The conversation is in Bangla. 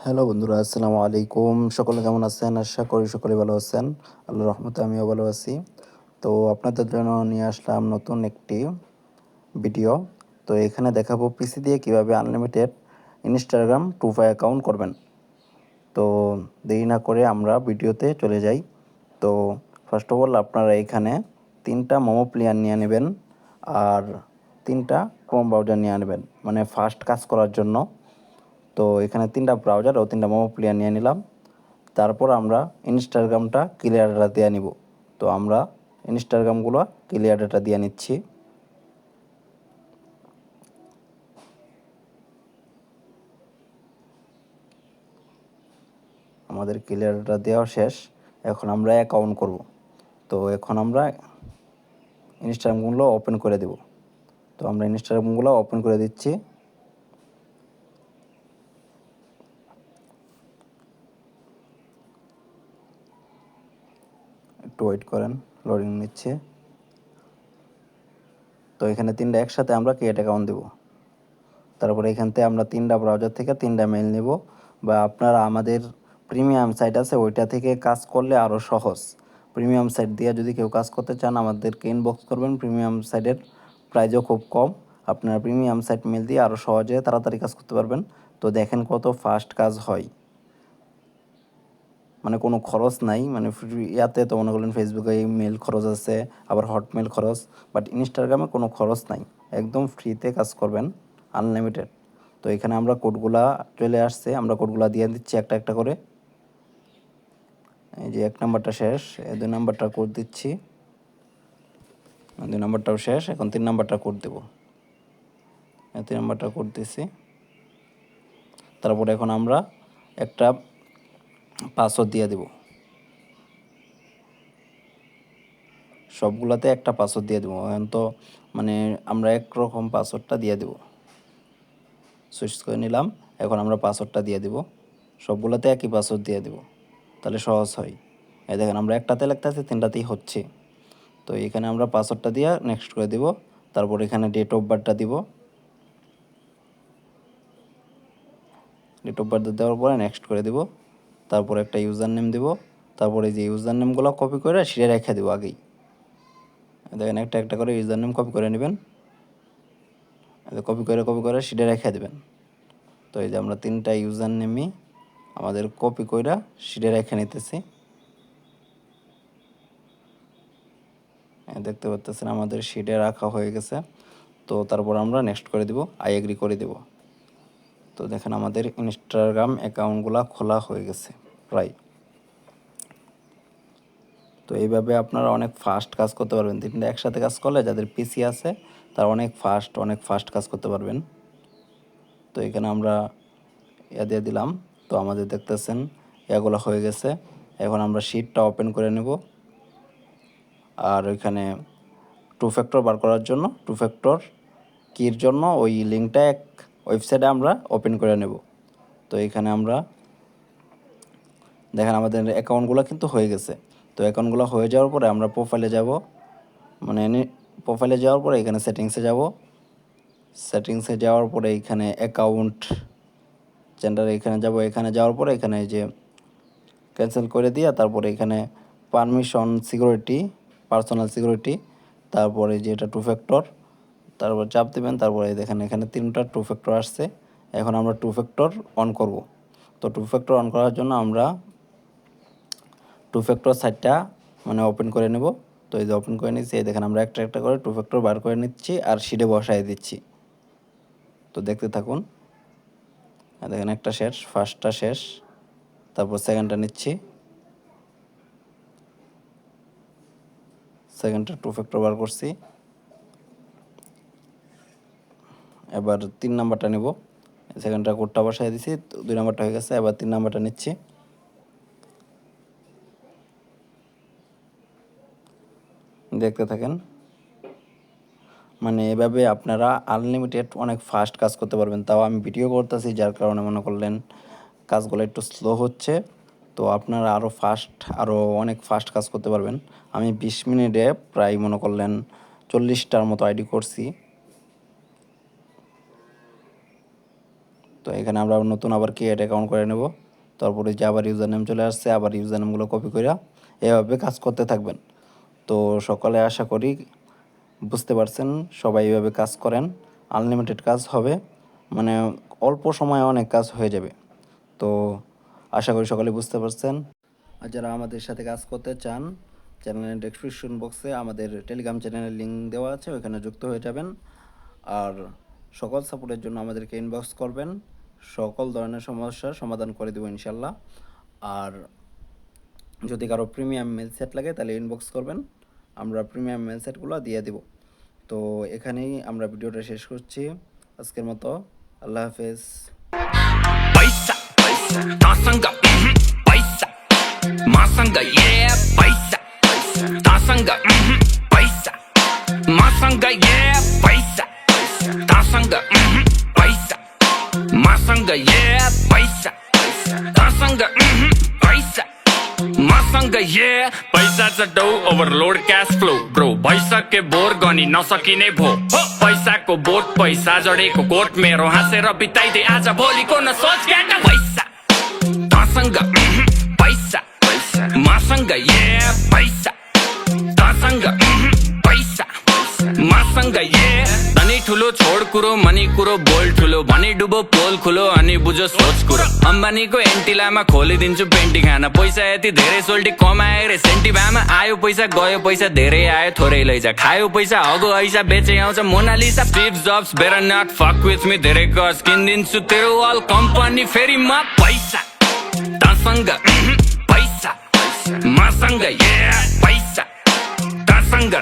হ্যালো বন্ধুরা, আসসালামু আলাইকুম। সকলে কেমন আছেন? আশা করি সকলে ভালো আছেন। আল্লাহর রহমতে আমিও ভালো আছি। তো আপনাদের জন্য নিয়ে আসলাম নতুন একটি ভিডিও। তো এখানে দেখাবো পিসি দিয়ে কিভাবে আনলিমিটেড ইনস্টাগ্রাম টুফা অ্যাকাউন্ট করবেন। তো দেরি না করে আমরা ভিডিওতে চলে যাই। তো ফার্স্ট অফ অল আপনারা এখানে 3টা মোমো প্লেয়ার নিয়ে নেবেন আর 3টা ক্রোম ব্রাউজার নিয়ে নেবেন, মানে ফাস্ট কাজ করার জন্য। তো এখানে 3টা ব্রাউজার ও 3টা মোমো প্লেয়ার নিয়ে নিলাম। তারপর আমরা ইনস্টাগ্রামটা ক্লিয়ার ডাটা দিয়ে নিব। তো আমরা ইনস্টাগ্রামগুলো ক্লিয়ার ডাটা দিয়ে নিচ্ছি। আমাদের ক্লিয়ার ডাটা দেওয়া শেষ। এখন আমরা অ্যাকাউন্ট করব। তো এখন আমরা ইনস্টাগ্রামগুলো ওপেন করে দেব। তো আমরা ইনস্টাগ্রামগুলো ওপেন করে দিচ্ছি। একটু ওয়েট করেন, লোডিং নিচ্ছে। তো এখানে 3টা একসাথে আমরা ক্রিয়েট অ্যাকাউন্ট দেব। তারপরে এখান থেকে আমরা 3টা ব্রাউজার থেকে 3টা মেইল নেব, বা আপনারা আমাদের প্রিমিয়াম সাইট আছে ওইটা থেকে কাজ করলে আরও সহজ। প্রিমিয়াম সাইট দিয়ে যদি কেউ কাজ করতে চান আমাদেরকে ইনবক্স করবেন। প্রিমিয়াম সাইটের প্রাইসও খুব কম। আপনারা প্রিমিয়াম সাইট মেল দিয়ে আরও সহজে তাড়াতাড়ি কাজ করতে পারবেন। তো দেখেন কত ফাস্ট কাজ হয়, মানে কোনো খরচ নাই। মানে ফ্রি ইয়াতে তো মনে করলেন ফেসবুকে মেল খরচ আছে, আবার হটমেল খরচ, বাট ইনস্টাগ্রামে কোনো খরচ নাই। একদম ফ্রিতে কাজ করবেন, আনলিমিটেড। তো এখানে আমরা কোডগুলা চলে আসছে, আমরা কোডগুলা দিয়ে দিচ্ছি একটা একটা করে। এই যে 1 নাম্বারটা শেষ, 2 নাম্বারটা কোড দিচ্ছি, 2 নাম্বারটাও শেষ। এখন 3 নাম্বারটা কোড দেব। 3 নাম্বারটা কোড দিচ্ছি। তারপরে এখন আমরা একটা পাসওয়ার্ড দিয়ে দেব। সবগুলাতে একটা পাসওয়ার্ড দিয়ে দেবো। এখন তো মানে আমরা একরকম পাসওয়ার্ডটা দিয়ে দেবো। সুইচ করে নিলাম। এখন আমরা পাসওয়ার্ডটা দিয়ে দেবো। সবগুলোতে একই পাসওয়ার্ড দিয়ে দেবো, তাহলে সহজ হয়। এই দেখেন আমরা একটাতে লিখতেছি, 3টাতেই হচ্ছে। তো এখানে আমরা পাসওয়ার্ডটা দিয়ে নেক্সট করে দেব। তারপর এখানে ডেট অফ বার্থটা দিব। ডেট অফ বার্থ দেওয়ার পরে নেক্সট করে দেব। তারপর একটা ইউজার নেম দেব। তারপরে যে ইউজার নেমগুলো কপি করে সিরে রেখে দেবো আগেই। দেখেন একটা একটা করে ইউজার নেম কপি করে নেবেন। কপি করে সিটে রেখে দেবেন। তো এই যে আমরা 3টা ইউজার নেমই আমাদের কপি কইরা সিটে রেখে নিতেছি। দেখতে পাচ্ছেন আমাদের সিটে রাখা হয়ে গেছে। তো তারপর আমরা নেক্সট করে দিব, আই এগ্রি করে দেব। তো দেখেন আমাদের ইনস্টাগ্রাম অ্যাকাউন্টগুলো খোলা হয়ে গেছে প্রায়। তো এইভাবে আপনারা অনেক ফাস্ট কাজ করতে পারবেন। 3টা একসাথে কাজ করলে যাদের পিসি আছে তারা অনেক ফাস্ট কাজ করতে পারবেন। তো এখানে আমরা দিয়ে দিলাম। তো আমাদের দেখতেছেন এগুলো হয়ে গেছে। এখন আমরা শিটটা ওপেন করে নেব। আর ওইখানে টু ফ্যাক্টর বার করার জন্য টু ফ্যাক্টর কির জন্য ওই লিঙ্কটা এক ওয়েবসাইটে আমরা ওপেন করে নেব। তো এখানে আমরা দেখেন আমাদের অ্যাকাউন্টগুলো কিন্তু হয়ে গেছে। তো অ্যাকাউন্টগুলো হয়ে যাওয়ার পরে আমরা প্রোফাইলে যাব, মানে প্রোফাইলে যাওয়ার পরে এখানে সেটিংসে যাব। সেটিংসে যাওয়ার পরে এখানে অ্যাকাউন্ট জেন্ডার এখানে যাব। এখানে যাওয়ার পরে এখানে যে ক্যান্সেল করে দিয়ে তারপরে এখানে পারমিশন সিকিউরিটি, পার্সোনাল সিকিউরিটি, তারপরে যেটা টু ফ্যাক্টর, তারপর চাপ দেবেন। তারপরে দেখেন এখানে 3টা টু ফ্যাক্টর আসছে। এখন আমরা টু ফ্যাক্টর অন করব। তো টু ফ্যাক্টর অন করার জন্য আমরা টু ফ্যাক্টর সাইটটা মানে ওপেন করে নেব। তো এই যে ওপেন করে নিচ্ছি, এই দেখেন আমরা একটা একটা করে টু ফ্যাক্টর বার করে নিচ্ছি আর শিটে বসায় দিচ্ছি। তো দেখতে থাকুন। দেখেন একটা শেষ, ফার্স্টটা শেষ, তারপর সেকেন্ডটা নিচ্ছি। সেকেন্ডটা টু ফ্যাক্টর বার করছি। এবার 3 নাম্বারটা নেব। সেকেন্ডটা কোডটা বসায় দিছি, 2 নাম্বারটা হয়ে গেছে। এবার 3 নাম্বারটা নিচ্ছি। দেখতে থাকেন। মানে এভাবে আপনারা আনলিমিটেড অনেক ফাস্ট কাজ করতে পারবেন। তাও আমি ভিডিও করতেছি যার কারণে মনে করলেন কাজগুলো একটু স্লো হচ্ছে। তো আপনারা আরও অনেক ফাস্ট কাজ করতে পারবেন। আমি 20 মিনিটে প্রায় মনে করলেন 40টার মতো আইডি করছি। তো তো এখানে আমরা নতুন আবার ক্রিয়েট অ্যাকাউন্ট করে নেব। তারপরে যে আবার ইউজার নেম চলে আসছে, আবার ইউজার নেমগুলো কপি করে এভাবে কাজ করতে থাকবেন। তো সকালে আশা করি বুঝতে পারছেন, সবাই এইভাবে কাজ করেন, আনলিমিটেড কাজ হবে, মানে অল্প সময়ে অনেক কাজ হয়ে যাবে। তো আশা করি সকলে বুঝতে পারছেন। আর যারা আমাদের সাথে কাজ করতে চান, চ্যানেলের ডেসক্রিপশন বক্সে আমাদের টেলিগ্রাম চ্যানেলের লিঙ্ক দেওয়া আছে, ওইখানে যুক্ত হয়ে যাবেন। আর সকল সাপোর্টের জন্য আমাদেরকে ইনবক্স করবেন, সকল ধরনের সমস্যার সমাধান করে দেবো ইনশাল্লাহ। আর যদি কারো প্রিমিয়াম মেল সেট লাগে তাহলে ইনবক্স করবেন, আমরা প্রিমিয়াম মেল সেটগুলো দিয়ে দেব। তো এখানেই আমরা ভিডিওটা শেষ করছি আজকের মতো। আল্লাহ হাফেজ। Paisa, tasanga, paisa, masanga, yeah, paisa, tasanga, paisa, masanga, yeah, paisa, tasanga, paisa, masanga, yeah, paisa, tasanga, paisa, masanga, yeah, पैसा च डौ ओभरलोड क्यास फ्लो ब्रो भइसके बोर गनी नसकिने भो पैसाको बोट पैसा जडेको कोट मेरो हाँसेर बिताइदे आज भोलिको न सोच ग्याट पैसा तसँग पैसा मसँग ये पैसा तसँग पैसा मसँग ये धनी ठुलो छोड कुरो मनी कुरो बोल ठुलो भनी डुबो पोल खुलो अनि बुझो सोच कुरो अम्बानीको एन्टिलामा खोलिदिन्छु पेन्टी खाना पैसा यति धेरै सोल्टी कमाए रे सेन्टी भामा आयो पैसा गयो पैसा धेरै आयो थोरै लैजा खायो पैसा हगो ऐसा बेचे आउँछ Mona Lisa Steve Jobs better not fuck with me धेरै गज किनिदिन्छु तेरो अल कम्पनी फेरि म पैसा तसँग पैसा मसँग ये पैसा तसँग